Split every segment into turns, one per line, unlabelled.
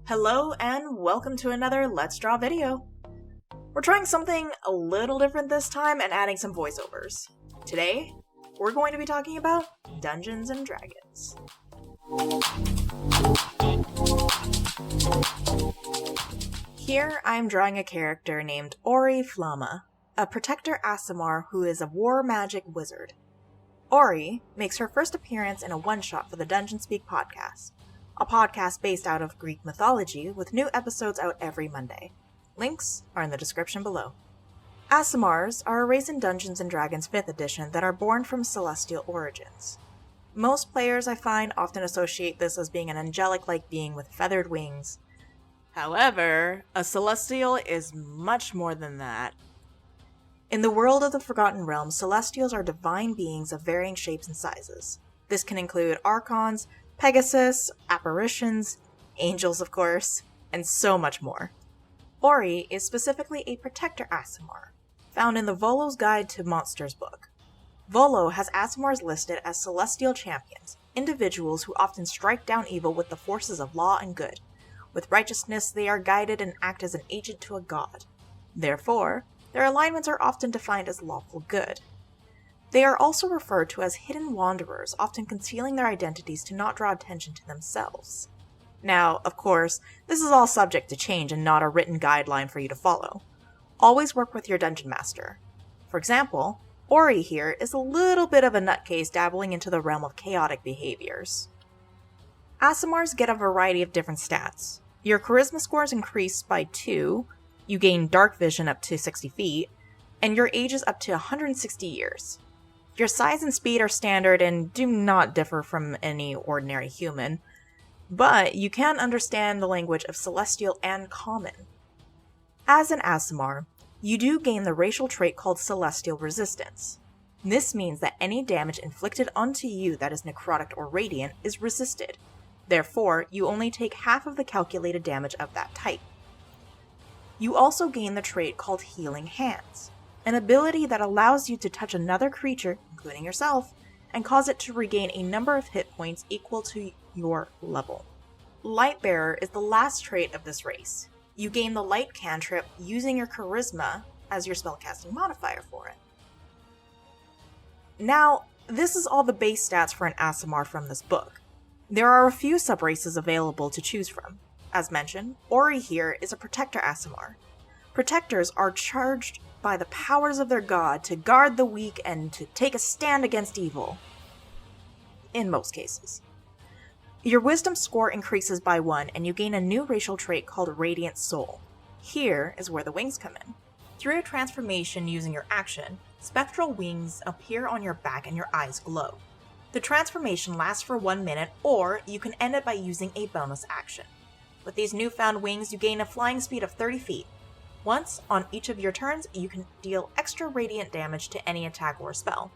Hello and welcome to another Let's Draw video. We're trying something a little different this time and adding some voiceovers. Today, we're going to be talking about Dungeons and Dragons. Here, I'm drawing a character named Ori Flama, a Protector Aasimar who is a war magic wizard. Ori makes her first appearance in a one-shot for the Dungeon Speak podcast, a podcast based out of Greek mythology with new episodes out every Monday. Links are in the description below. Aasimars are a race in Dungeons & Dragons 5th edition that are born from celestial origins. Most players, I find, often associate this as being an angelic-like being with feathered wings. However, a celestial is much more than that. In the world of the Forgotten Realms, celestials are divine beings of varying shapes and sizes. This can include archons, Pegasus, apparitions, angels of course, and so much more. Ori is specifically a Protector Aasimar, found in the Volo's Guide to Monsters book. Volo has Aasimars listed as celestial champions, individuals who often strike down evil with the forces of law and good. With righteousness they are guided and act as an agent to a god. Therefore, their alignments are often defined as lawful good. They are also referred to as hidden wanderers, often concealing their identities to not draw attention to themselves. Now, of course, this is all subject to change and not a written guideline for you to follow. Always work with your dungeon master. For example, Ori here is a little bit of a nutcase dabbling into the realm of chaotic behaviors. Aasimars get a variety of different stats. Your charisma scores increase by 2, you gain dark vision up to 60 feet, and your age is up to 160 years. Your size and speed are standard and do not differ from any ordinary human, but you can understand the language of Celestial and Common. As an Aasimar, you do gain the racial trait called Celestial Resistance. This means that any damage inflicted onto you that is necrotic or radiant is resisted. Therefore, you only take half of the calculated damage of that type. You also gain the trait called Healing Hands, an ability that allows you to touch another creature, including yourself, and cause it to regain a number of hit points equal to your level. Lightbearer is the last trait of this race. You gain the light cantrip using your charisma as your spellcasting modifier for it. Now, this is all the base stats for an Aasimar from this book. There are a few subraces available to choose from. As mentioned, Ori here is a Protector Aasimar. Protectors are charged by the powers of their god to guard the weak and to take a stand against evil. In most cases. Your wisdom score increases by 1 and you gain a new racial trait called Radiant Soul. Here is where the wings come in. Through a transformation using your action, spectral wings appear on your back and your eyes glow. The transformation lasts for 1 minute, or you can end it by using a bonus action. With these newfound wings, you gain a flying speed of 30 feet. Once, on each of your turns, you can deal extra radiant damage to any attack or spell.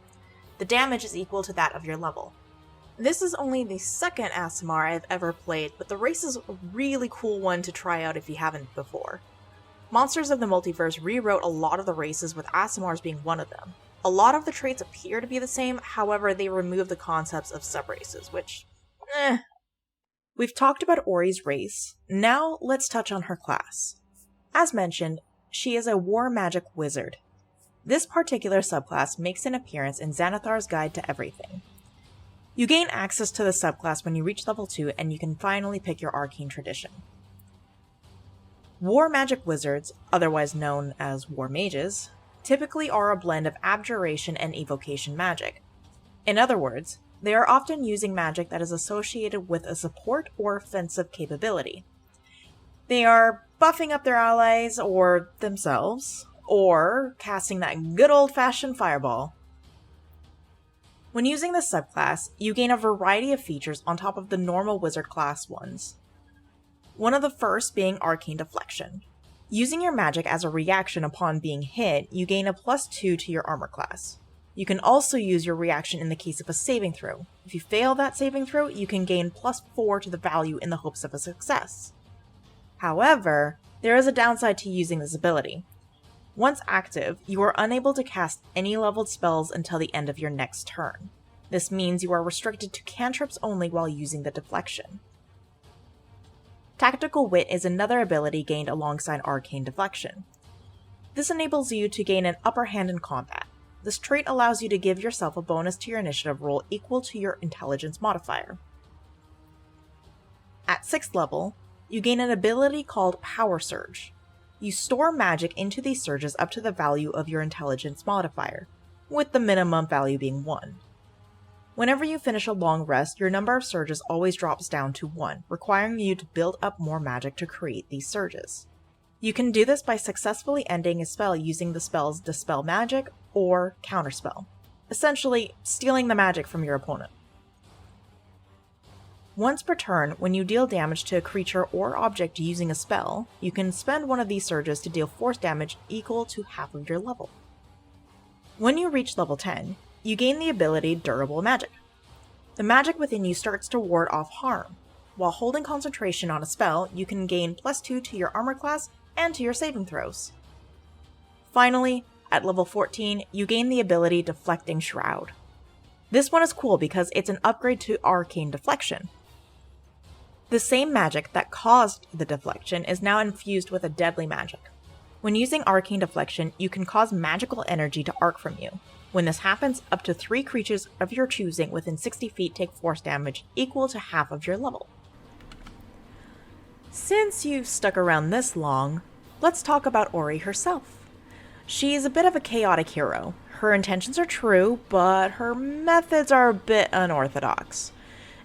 The damage is equal to that of your level. This is only the second Aasimar I've ever played, but the race is a really cool one to try out if you haven't before. Monsters of the Multiverse rewrote a lot of the races, with Aasimars being one of them. A lot of the traits appear to be the same, however they remove the concepts of subraces, which, We've talked about Ori's race, now let's touch on her class. As mentioned, she is a war magic wizard. This particular subclass makes an appearance in Xanathar's Guide to Everything. You gain access to the subclass when you reach level 2 and you can finally pick your arcane tradition. War magic wizards, otherwise known as war mages, typically are a blend of abjuration and evocation magic. In other words, they are often using magic that is associated with a support or offensive capability. They are buffing up their allies or themselves, or casting that good old-fashioned fireball. When using this subclass, you gain a variety of features on top of the normal wizard class ones. One of the first being Arcane Deflection. Using your magic as a reaction upon being hit, you gain a +2 to your armor class. You can also use your reaction in the case of a saving throw. If you fail that saving throw, you can gain +4 to the value in the hopes of a success. However, there is a downside to using this ability. Once active, you are unable to cast any leveled spells until the end of your next turn. This means you are restricted to cantrips only while using the deflection. Tactical Wit is another ability gained alongside Arcane Deflection. This enables you to gain an upper hand in combat. This trait allows you to give yourself a bonus to your initiative roll equal to your intelligence modifier. At 6th level, you gain an ability called Power Surge. You store magic into these surges up to the value of your intelligence modifier, with the minimum value being 1. Whenever you finish a long rest, your number of surges always drops down to 1, requiring you to build up more magic to create these surges. You can do this by successfully ending a spell using the spells Dispel Magic or Counterspell, essentially stealing the magic from your opponent. Once per turn, when you deal damage to a creature or object using a spell, you can spend one of these surges to deal force damage equal to half of your level. When you reach level 10, you gain the ability Durable Magic. The magic within you starts to ward off harm. While holding concentration on a spell, you can gain +2 to your armor class and to your saving throws. Finally, at level 14, you gain the ability Deflecting Shroud. This one is cool because it's an upgrade to Arcane Deflection. The same magic that caused the deflection is now infused with a deadly magic. When using Arcane Deflection, you can cause magical energy to arc from you. When this happens, up to 3 creatures of your choosing within 60 feet take force damage equal to half of your level. Since you've stuck around this long, let's talk about Ori herself. She's a bit of a chaotic hero. Her intentions are true, but her methods are a bit unorthodox.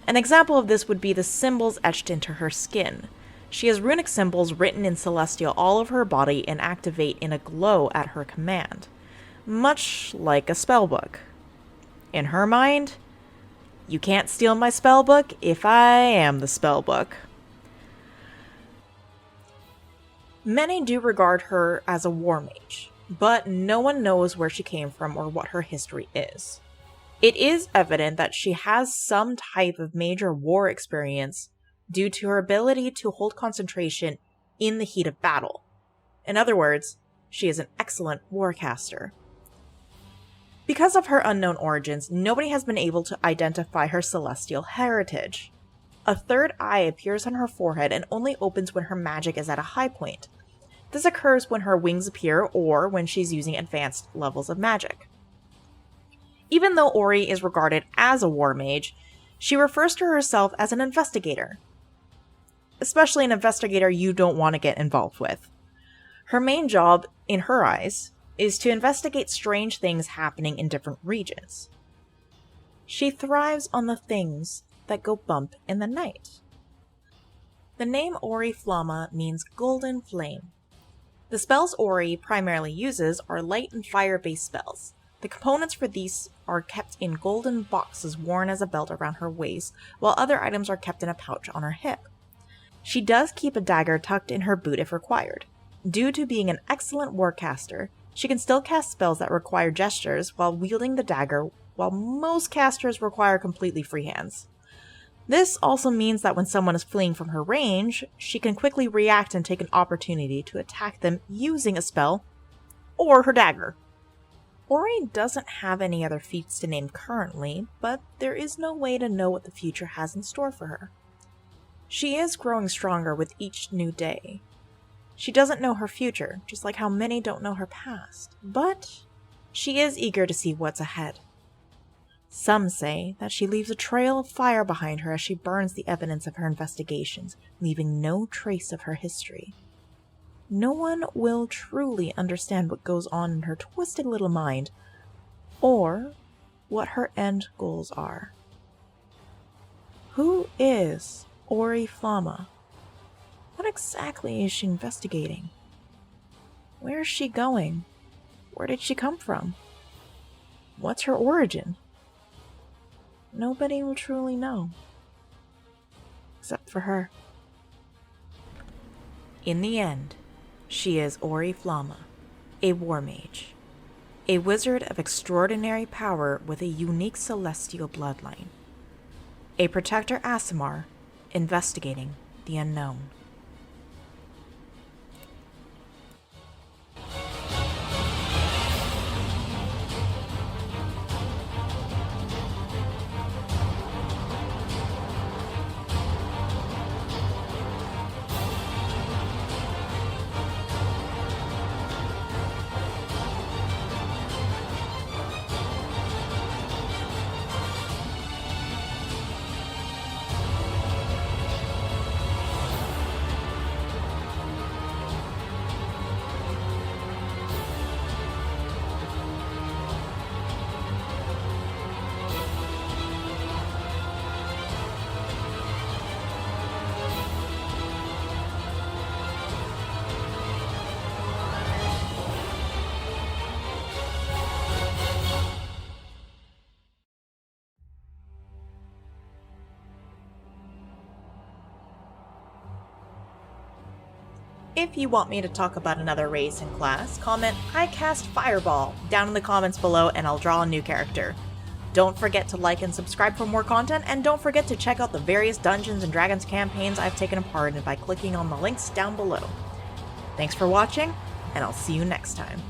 An example of this would be the symbols etched into her skin. She has runic symbols written in Celestial all over her body and activate in a glow at her command, much like a spellbook. In her mind, you can't steal my spellbook if I am the spellbook. Many do regard her as a war mage, but no one knows where she came from or what her history is. It is evident that she has some type of major war experience due to her ability to hold concentration in the heat of battle. In other words, she is an excellent warcaster. Because of her unknown origins, nobody has been able to identify her celestial heritage. A third eye appears on her forehead and only opens when her magic is at a high point. This occurs when her wings appear or when she's using advanced levels of magic. Even though Ori is regarded as a war mage, she refers to herself as an investigator. Especially an investigator you don't want to get involved with. Her main job, in her eyes, is to investigate strange things happening in different regions. She thrives on the things that go bump in the night. The name Ori Flama means golden flame. The spells Ori primarily uses are light and fire-based spells. The components for these are kept in golden boxes worn as a belt around her waist, while other items are kept in a pouch on her hip. She does keep a dagger tucked in her boot if required. Due to being an excellent warcaster, she can still cast spells that require gestures while wielding the dagger, while most casters require completely free hands. This also means that when someone is fleeing from her range, she can quickly react and take an opportunity to attack them using a spell or her dagger. Ori doesn't have any other feats to name currently, but there is no way to know what the future has in store for her. She is growing stronger with each new day. She doesn't know her future, just like how many don't know her past, but she is eager to see what's ahead. Some say that she leaves a trail of fire behind her as she burns the evidence of her investigations, leaving no trace of her history. No one will truly understand what goes on in her twisted little mind, or what her end goals are. Who is Ori Flama? What exactly is she investigating? Where is she going? Where did she come from? What's her origin? Nobody will truly know. Except for her. In the end, she is Ori Flama, a war mage. A wizard of extraordinary power with a unique celestial bloodline. A protector Aasimar, investigating the unknown. If you want me to talk about another race and class, comment "I cast Fireball" down in the comments below and I'll draw a new character. Don't forget to like and subscribe for more content, and don't forget to check out the various Dungeons & Dragons campaigns I've taken part in by clicking on the links down below. Thanks for watching, and I'll see you next time.